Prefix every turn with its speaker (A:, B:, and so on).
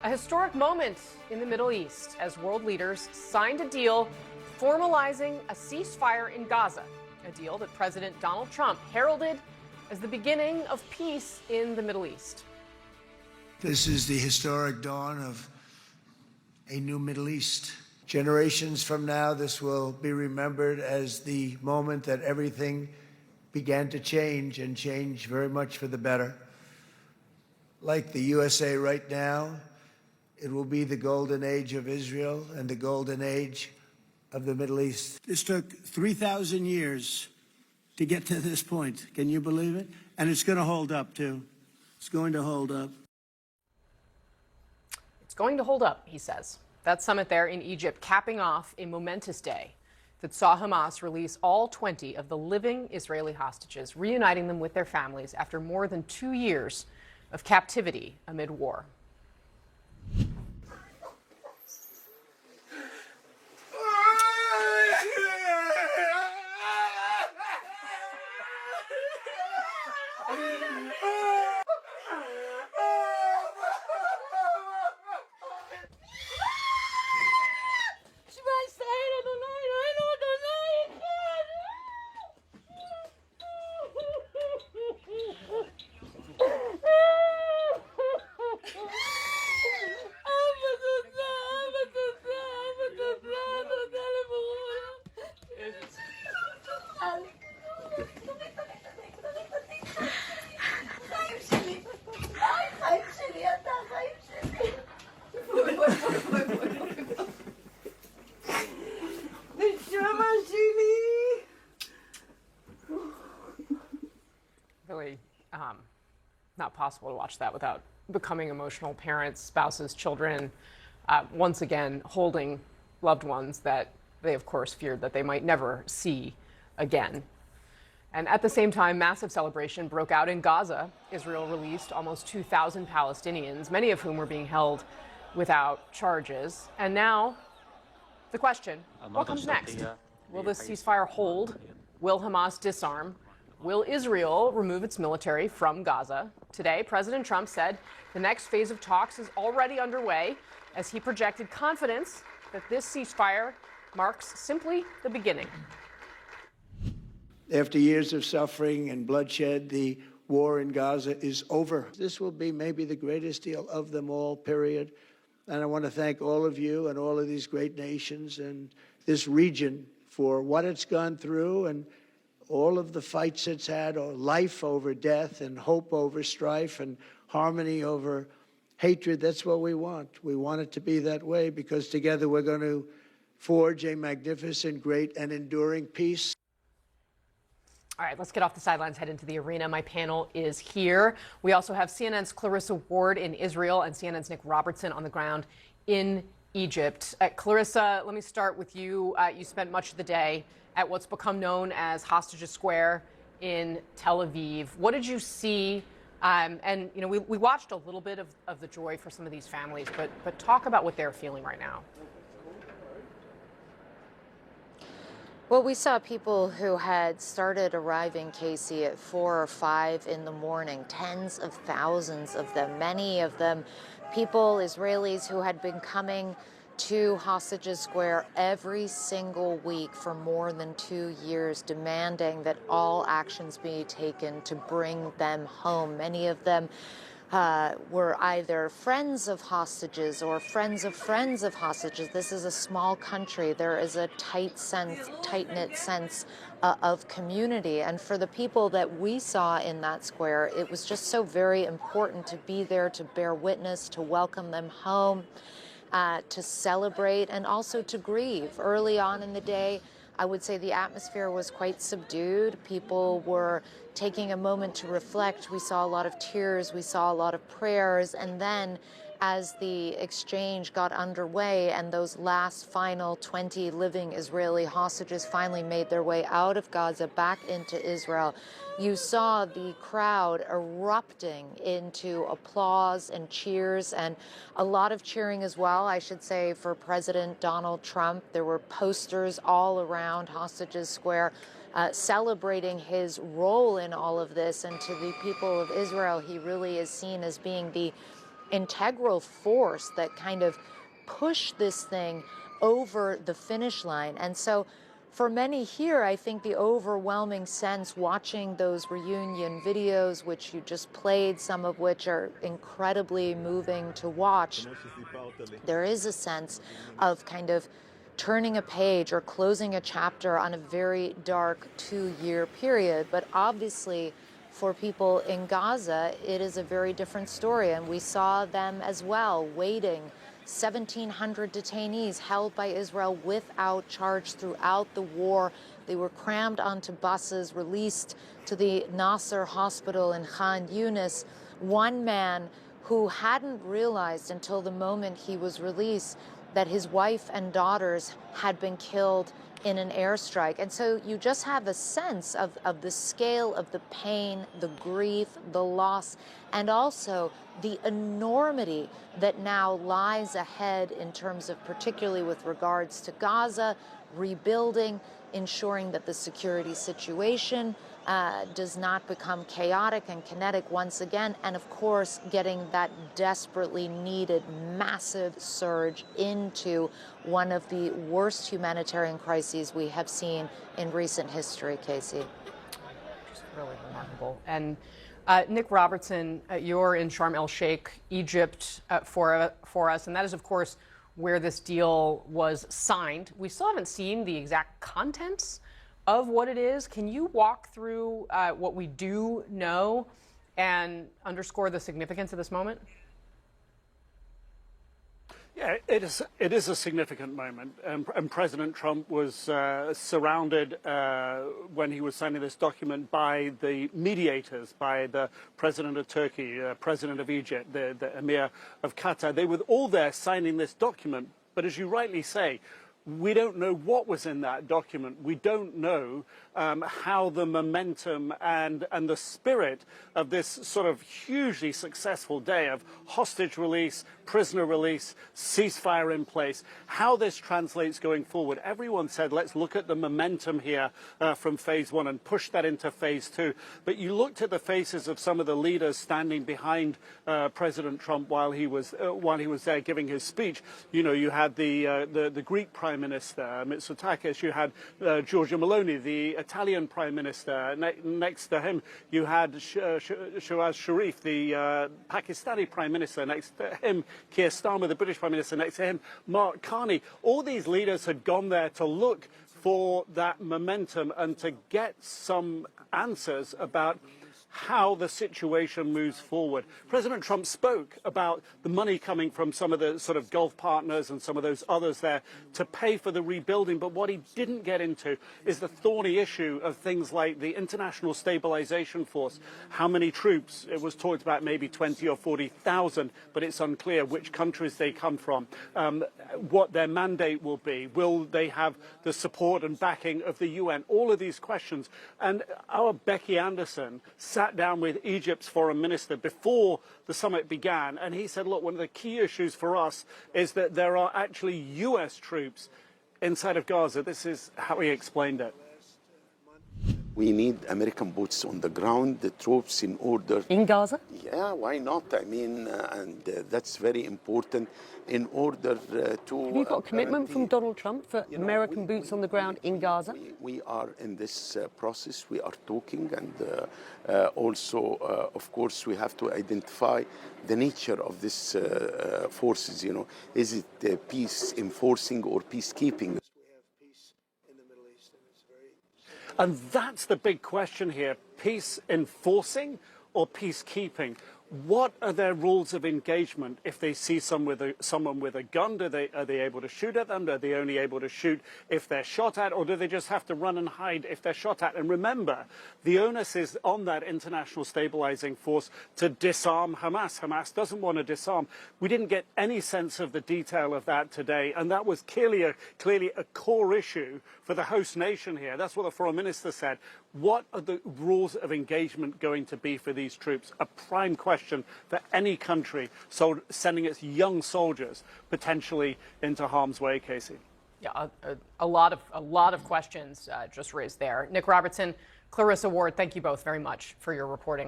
A: A historic moment in the Middle East as world leaders signed a deal formalizing a ceasefire in Gaza, a deal that President Donald Trump heralded as the beginning of peace in the Middle East.
B: This is the historic dawn of a new Middle East. Generations from now, this will be remembered as the moment that everything began to change, and change very much for the better. Like the USA right now, it will be the golden age of Israel and the golden age of the Middle East. This took 3,000 years to get to this point. Can you believe it? And it's going to hold up, too. It's going to hold up.
A: It's going to hold up, he says. That summit there in Egypt capping off a momentous day that saw Hamas release all 20 of the living Israeli hostages, reuniting them with their families after more than 2 years of captivity amid war. Really not possible to watch that without becoming emotional. Parents, spouses, children, once again holding loved ones that they, of course, feared that they might never see again. And at the same time, massive celebration broke out in Gaza. Israel released almost 2,000 Palestinians, many of whom were being held without charges. And now, the question, what comes next? Will this ceasefire hold? Will Hamas disarm? Will Israel remove its military from Gaza? Today, President Trump said the next phase of talks is already underway as he projected confidence that this ceasefire marks simply the beginning.
B: After years of suffering and bloodshed, the war in Gaza is over. This will be maybe the greatest deal of them all, period. And I want to thank all of you and all of these great nations and this region for what it's gone through and all of the fights it's had, or life over death and hope over strife and harmony over hatred. That's what we want. We want it to be that way because together we're going to forge a magnificent, great, and enduring peace.
A: All right, let's get off the sidelines, head into the arena. My panel is here. We also have CNN's Clarissa Ward in Israel and CNN's Nick Robertson on the ground in Egypt. Clarissa, let me start with you. You spent much of the day at what's become known as Hostages Square in Tel Aviv. What did you see? And, you know, we watched a little bit of the joy for some of these families, but talk about what they're feeling right now.
C: Well, we saw people who had started arriving, Casey, at 4 or 5 in the morning, tens of thousands of them, many of them people, Israelis who had been coming to Hostages Square every single week for more than 2 years, demanding that all actions be taken to bring them home. Many of them were either friends of hostages or friends of hostages. This is a small country. There is a tight-knit sense of community. And for the people that we saw in that square, it was just so very important to be there, to bear witness, to welcome them home, to celebrate, and also to grieve. Early on in the day, I would say the atmosphere was quite subdued. People were taking a moment to reflect. We saw a lot of tears, we saw a lot of prayers, and then as the exchange got underway and those last final 20 living Israeli hostages finally made their way out of Gaza back into Israel, you saw the crowd erupting into applause and cheers, and a lot of cheering as well, I should say, for President Donald Trump. There were posters all around Hostages Square celebrating his role in all of this. And to the people of Israel, he really is seen as being the integral force that kind of pushed this thing over the finish line. And so for many here, I think the overwhelming sense watching those reunion videos, which you just played, some of which are incredibly moving to watch, there is a sense of kind of turning a page or closing a chapter on a very dark 2-year period. But obviously, for people in Gaza, it is a very different story. And we saw them as well waiting. 1,700 detainees held by Israel without charge throughout the war. They were crammed onto buses, released to the Nasser hospital in Khan Yunis. One man who hadn't realized until the moment he was released that his wife and daughters had been killed in an airstrike. And so you just have a sense of the scale of the pain, the grief, the loss, and also the enormity that now lies ahead in terms of, particularly with regards to Gaza, rebuilding, ensuring that the security situation does not become chaotic and kinetic once again, and of course getting that desperately needed massive surge into one of the worst humanitarian crises we have seen in recent history, Casey.
A: Just really remarkable. And Nick Robertson, you're in Sharm el-Sheikh, Egypt, for us, and that is, of course, where this deal was signed. We still haven't seen the exact contents of what it is. Can you walk through what we do know and underscore the significance of this moment?
D: Yeah, it is a significant moment, and President Trump was surrounded when he was signing this document by the mediators, by the President of Turkey, President of Egypt, the Emir of Qatar. They were all there signing this document, but as you rightly say, we don't know what was in that document. We don't know how the momentum and the spirit of this sort of hugely successful day of hostage release, prisoner release, ceasefire in place, how this translates going forward. Everyone said, let's look at the momentum here from phase 1 and push that into phase 2. But you looked at the faces of some of the leaders standing behind President Trump while he was there giving his speech. You know, you had the Greek Prime Minister, Mitsotakis, you had Giorgia Meloni, the Italian Prime Minister. Next to him, you had Shehbaz Sharif, the Pakistani Prime Minister. Next to him, Keir Starmer, the British Prime Minister. Next to him, Mark Carney. All these leaders had gone there to look for that momentum and to get some answers about how the situation moves forward. President Trump spoke about the money coming from some of the sort of Gulf partners and some of those others there to pay for the rebuilding. But what he didn't get into is the thorny issue of things like the International Stabilization Force. How many troops? It was talked about maybe 20 or 40,000, but it's unclear which countries they come from, what their mandate will be. Will they have the support and backing of the UN? All of these questions. And our Becky Anderson sat down with Egypt's foreign minister before the summit began, and he said, look, one of the key issues for us is that there are actually US troops inside of Gaza. This is how he explained it.
E: We need American boots on the ground, the troops in order.
F: In Gaza?
E: Yeah, why not? I mean, and that's very important in order to...
F: Have you got a commitment from Donald Trump for American boots on the ground in Gaza?
E: We are in this process. We are talking, and also, of course, we have to identify the nature of these forces. You know, is it peace enforcing or peacekeeping?
D: And that's the big question here, peace enforcing or peacekeeping? What are their rules of engagement? If they see someone with a gun, are they able to shoot at them? Are they only able to shoot if they're shot at, or do they just have to run and hide if they're shot at? And remember, the onus is on that international stabilizing force to disarm Hamas. Hamas doesn't want to disarm. We didn't get any sense of the detail of that today, and that was clearly a core issue for the host nation here. That's what the foreign minister said. What are the rules of engagement going to be for these troops? A prime question for any country sending its young soldiers potentially into harm's way, Casey.
A: Yeah, a lot of questions just raised there. Nick Robertson, Clarissa Ward, thank you both very much for your reporting.